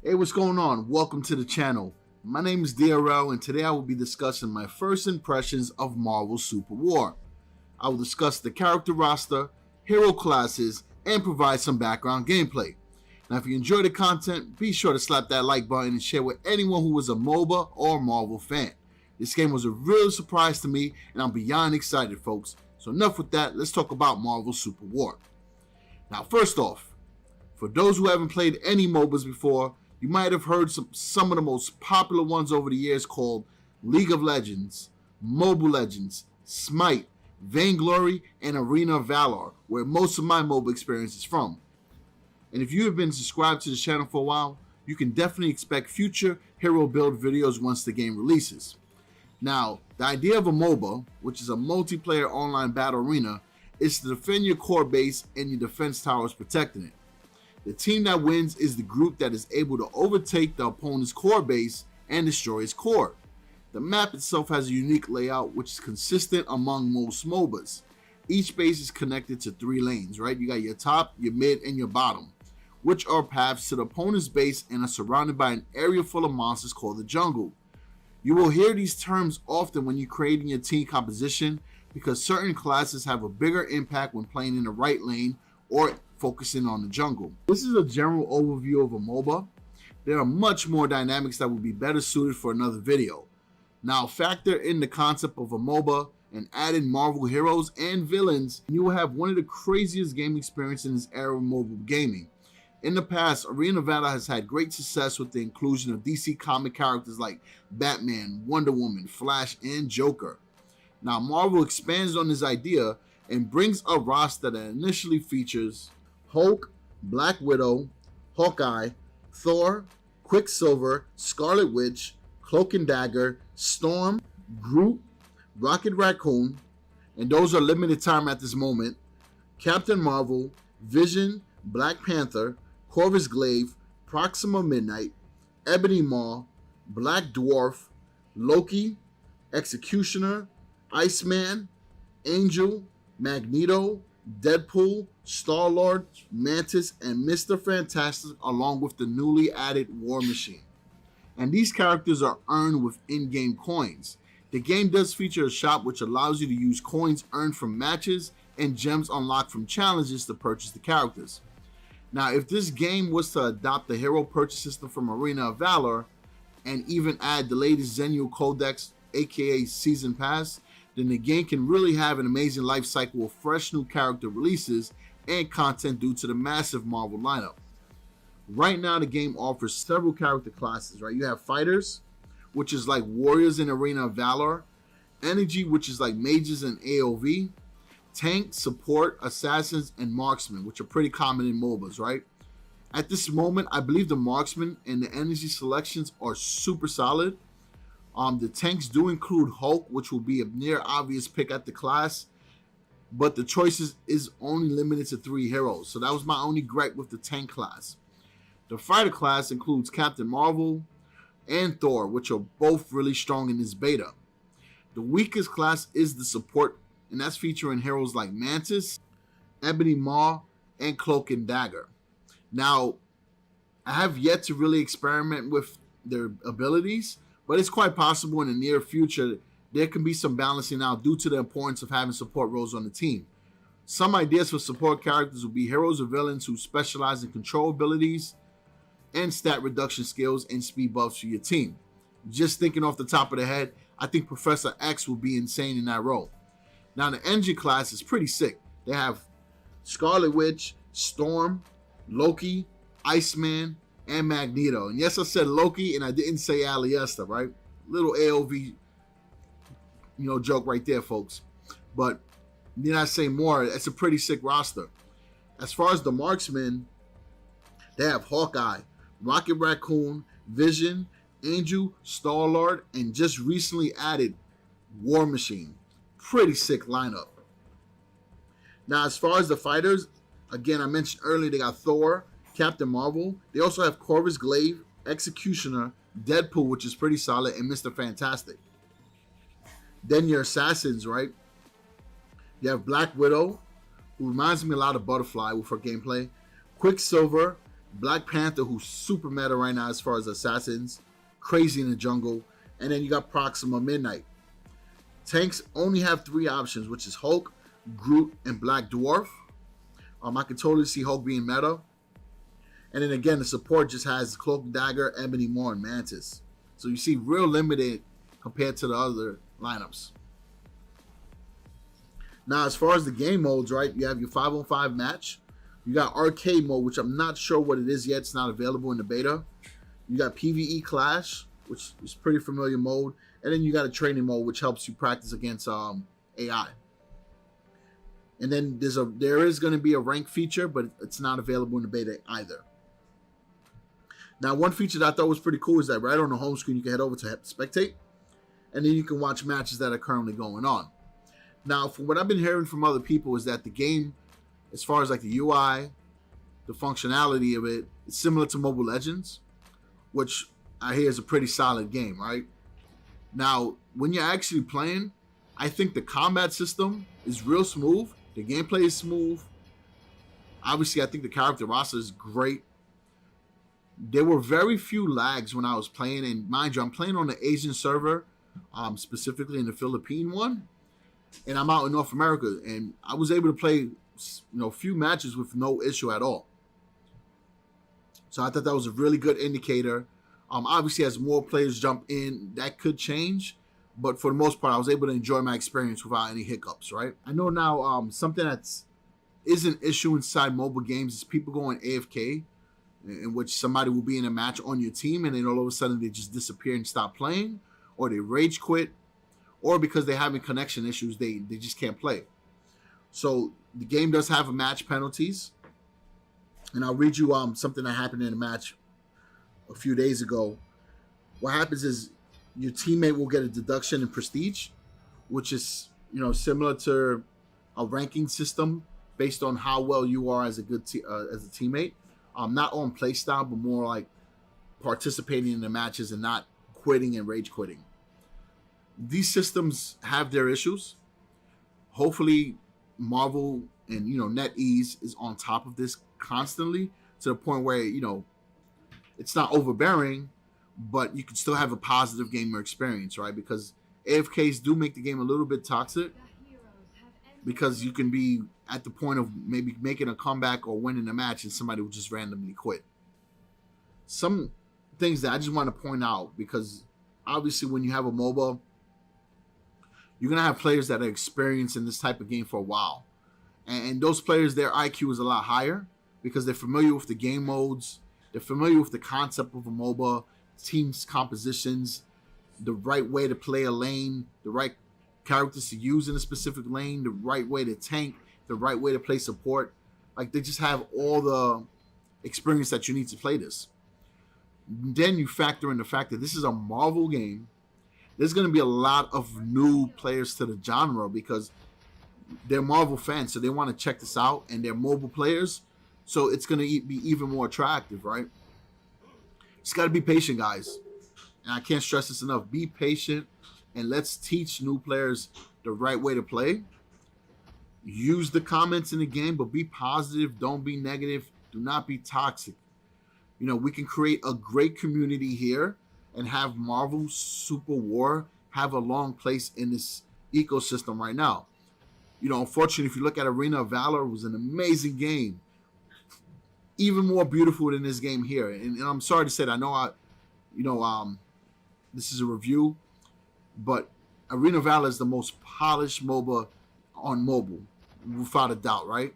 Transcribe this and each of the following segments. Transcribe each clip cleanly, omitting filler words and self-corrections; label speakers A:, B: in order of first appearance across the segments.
A: Hey, what's going on? Welcome to the channel. My name is DRL, and today I will be discussing my first impressions of Marvel Super War. I will discuss the character roster, hero classes, and provide some background gameplay. Now, if you enjoy the content, be sure to slap that like button and share with anyone who is a MOBA or Marvel fan. This game was a real surprise to me, and I'm beyond excited, folks. So enough with that, let's talk about Marvel Super War. Now, first off, for those who haven't played any MOBAs before, you might have heard some of the most popular ones over the years called League of Legends, Mobile Legends, Smite, Vainglory, and Arena of Valor, where most of my MOBA experience is from. And if you have been subscribed to the channel for a while, you can definitely expect future hero build videos once the game releases. Now, the idea of a MOBA, which is a multiplayer online battle arena, is to defend your core base and your defense towers protecting it. The team that wins is the group that is able to overtake the opponent's core base and destroy its core. The map itself has a unique layout which is consistent among most MOBAs. Each base is connected to 3 lanes, right? You got your top, your mid, and your bottom, which are paths to the opponent's base and are surrounded by an area full of monsters called the jungle. You will hear these terms often when you're creating your team composition because certain classes have a bigger impact when playing in the right lane or focusing on the jungle. This is a general overview of a MOBA. There are much more dynamics that would be better suited for another video. Now factor in the concept of a MOBA and add in Marvel heroes and villains, and you will have one of the craziest game experiences in this era of mobile gaming. In the past, Arena of Valor has had great success with the inclusion of DC comic characters like Batman, Wonder Woman, Flash, and Joker. Now Marvel expands on this idea and brings a roster that initially features Hulk, Black Widow, Hawkeye, Thor, Quicksilver, Scarlet Witch, Cloak and Dagger, Storm, Groot, Rocket Raccoon, and those are limited time at this moment, Captain Marvel, Vision, Black Panther, Corvus Glaive, Proxima Midnight, Ebony Maw, Black Dwarf, Loki, Executioner, Iceman, Angel, Magneto, Deadpool, Star-Lord, Mantis, and Mr. Fantastic, along with the newly added War Machine. And these characters are earned with in-game coins. The game does feature a shop which allows you to use coins earned from matches and gems unlocked from challenges to purchase the characters. Now, if this game was to adopt the hero purchase system from Arena of Valor and even add the latest Zenyu Codex, aka Season Pass, then the game can really have an amazing life cycle of fresh new character releases and content due to the massive Marvel lineup. Right now, the game offers several character classes, right? You have Fighters, which is like Warriors in Arena of Valor, Energy, which is like Mages in AoV, Tank, Support, Assassins, and Marksmen, which are pretty common in MOBAs, right? At this moment, I believe the Marksmen and the Energy selections are super solid. The tanks do include Hulk, which will be a near obvious pick at the class, but the choices is only limited to 3 heroes. So that was my only gripe with the tank class. The fighter class includes Captain Marvel and Thor, which are both really strong in this beta. The weakest class is the support, and that's featuring heroes like Mantis, Ebony Maw, and Cloak and Dagger. Now, I have yet to really experiment with their abilities, but it's quite possible in the near future there can be some balancing out due to the importance of having support roles on the team. Some ideas for support characters will be heroes or villains who specialize in control abilities and stat reduction skills and speed buffs for your team. Just thinking off the top of the head, I think Professor X will be insane in that role. Now the Energy class is pretty sick. They have Scarlet Witch, Storm, Loki, Iceman, and Magneto. And yes, I said Loki and I didn't say Aliesta, right? Little AoV, joke right there, folks. But need I say more? It's a pretty sick roster. As far as the Marksmen, they have Hawkeye, Rocket Raccoon, Vision, Angel, Star-Lord, and just recently added War Machine. Pretty sick lineup. Now, as far as the fighters, again, I mentioned earlier they got Thor, Captain Marvel. They also have Corvus Glaive, Executioner, Deadpool, which is pretty solid, and Mr. Fantastic. Then your assassins, right? You have Black Widow, who reminds me a lot of Butterfly with her gameplay. Quicksilver, Black Panther, who's super meta right now as far as assassins, crazy in the jungle, and then you got Proxima Midnight. Tanks only have 3 options, which is Hulk, Groot, and Black Dwarf. I can totally see Hulk being meta. And then again, the support just has Cloak Dagger, Ebony Maw, and Mantis. So you see real limited compared to the other lineups. Now, as far as the game modes, right, you have your 5-on-5 match. You got arcade mode, which I'm not sure what it is yet. It's not available in the beta. You got PvE Clash, which is pretty familiar mode. And then you got a training mode, which helps you practice against AI. And then there is going to be a rank feature, but it's not available in the beta either. Now, one feature that I thought was pretty cool is that right on the home screen, you can head over to Spectate, and then you can watch matches that are currently going on. Now, from what I've been hearing from other people is that the game, as far as like the UI, the functionality of it, it's similar to Mobile Legends, which I hear is a pretty solid game, right? Now, when you're actually playing, I think the combat system is real smooth. The gameplay is smooth. Obviously, I think the character roster is great. There were very few lags when I was playing, and mind you, I'm playing on the Asian server, specifically in the Philippine one, and I'm out in North America, and I was able to play, a few matches with no issue at all. So I thought that was a really good indicator. Obviously, as more players jump in, that could change, but for the most part, I was able to enjoy my experience without any hiccups. Right? I know now something is an issue inside mobile games is people going AFK, in which somebody will be in a match on your team and then all of a sudden they just disappear and stop playing, or they rage quit, or because they're having connection issues, they just can't play. So the game does have match penalties, and I'll read you something that happened in a match a few days ago. What happens is your teammate will get a deduction and prestige, which is similar to a ranking system based on how well you are as a good as a teammate. Not on play style, but more like participating in the matches and not quitting and rage quitting. These systems have their issues. Hopefully, Marvel and NetEase is on top of this constantly to the point where it's not overbearing, but you can still have a positive gamer experience, right? Because AFKs do make the game a little bit toxic, because you can be at the point of maybe making a comeback or winning a match and somebody will just randomly quit. Some things that I just want to point out, because obviously when you have a MOBA, you're going to have players that are experienced in this type of game for a while. And those players, their IQ is a lot higher because they're familiar with the game modes. They're familiar with the concept of a MOBA, teams compositions, the right way to play a lane, the right characters to use in a specific lane, the right way to tank, the right way to play support. Like, they just have all the experience that you need to play this. Then you factor in the fact that this is a Marvel game. There's going to be a lot of new players to the genre because they're Marvel fans, so they want to check this out, and they're mobile players, so it's going to be even more attractive, right? Just got to be patient, guys. And I can't stress this enough. Be patient, and let's teach new players the right way to play. Use the comments in the game, but be positive. Don't be negative. Do not be toxic. We can create a great community here and have Marvel Super War have a long place in this ecosystem right now. Unfortunately, if you look at Arena of Valor, it was an amazing game. Even more beautiful than this game here. And I'm sorry to say that. I know this is a review, but Arena of Valor is the most polished MOBA on mobile, without a doubt, right?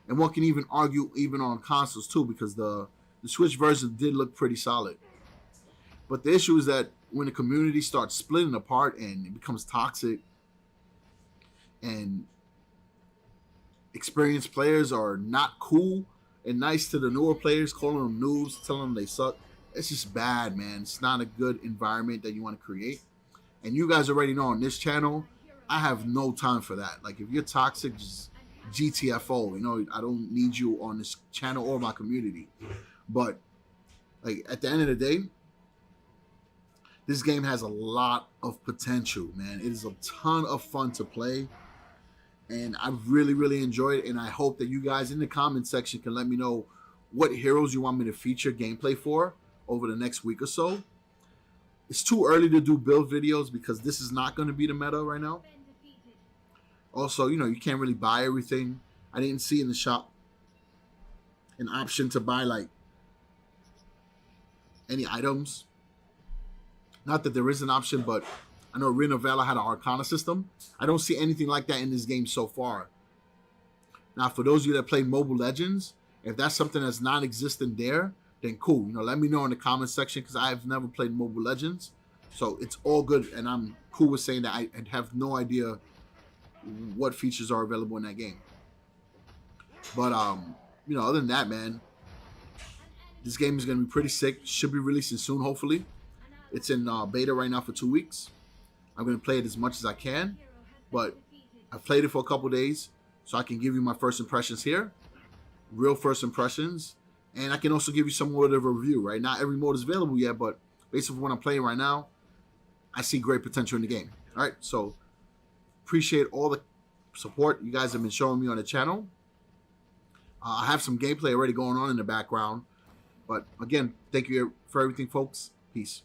A: And one can even argue even on consoles too, because the Switch version did look pretty solid. But the issue is that when the community starts splitting apart and it becomes toxic, and experienced players are not cool and nice to the newer players, calling them noobs, telling them they suck, it's just bad, man. It's not a good environment that you want to create. And you guys already know on this channel, I have no time for that. Like, if you're toxic, just GTFO. I don't need you on this channel or my community. But like, at the end of the day, this game has a lot of potential, man. It is a ton of fun to play, and I really, really enjoyed it. And I hope that you guys in the comment section can let me know what heroes you want me to feature gameplay for over the next week or so. It's too early to do build videos because this is not going to be the meta right now. Also, you know, you can't really buy everything. I didn't see in the shop an option to buy like any items. Not that there is an option, but I know Arena of Valor had an Arcana system. I don't see anything like that in this game so far. Now, for those of you that play Mobile Legends, if that's something that's non-existent there, then cool. You know, let me know in the comment section because I've never played Mobile Legends. So it's all good, and I'm cool with saying that I have no idea what features are available in that game. But, you know, other than that, man, this game is going to be pretty sick. Should be releasing soon, hopefully. It's in beta right now for 2 weeks. I'm going to play it as much as I can, but I've played it for a couple days, so I can give you my first impressions here, real first impressions, and I can also give you somewhat of a review, right? Not every mode is available yet, but based on what I'm playing right now, I see great potential in the game. All right, so appreciate all the support you guys have been showing me on the channel. I have some gameplay already going on in the background, but again, thank you for everything, folks. Peace.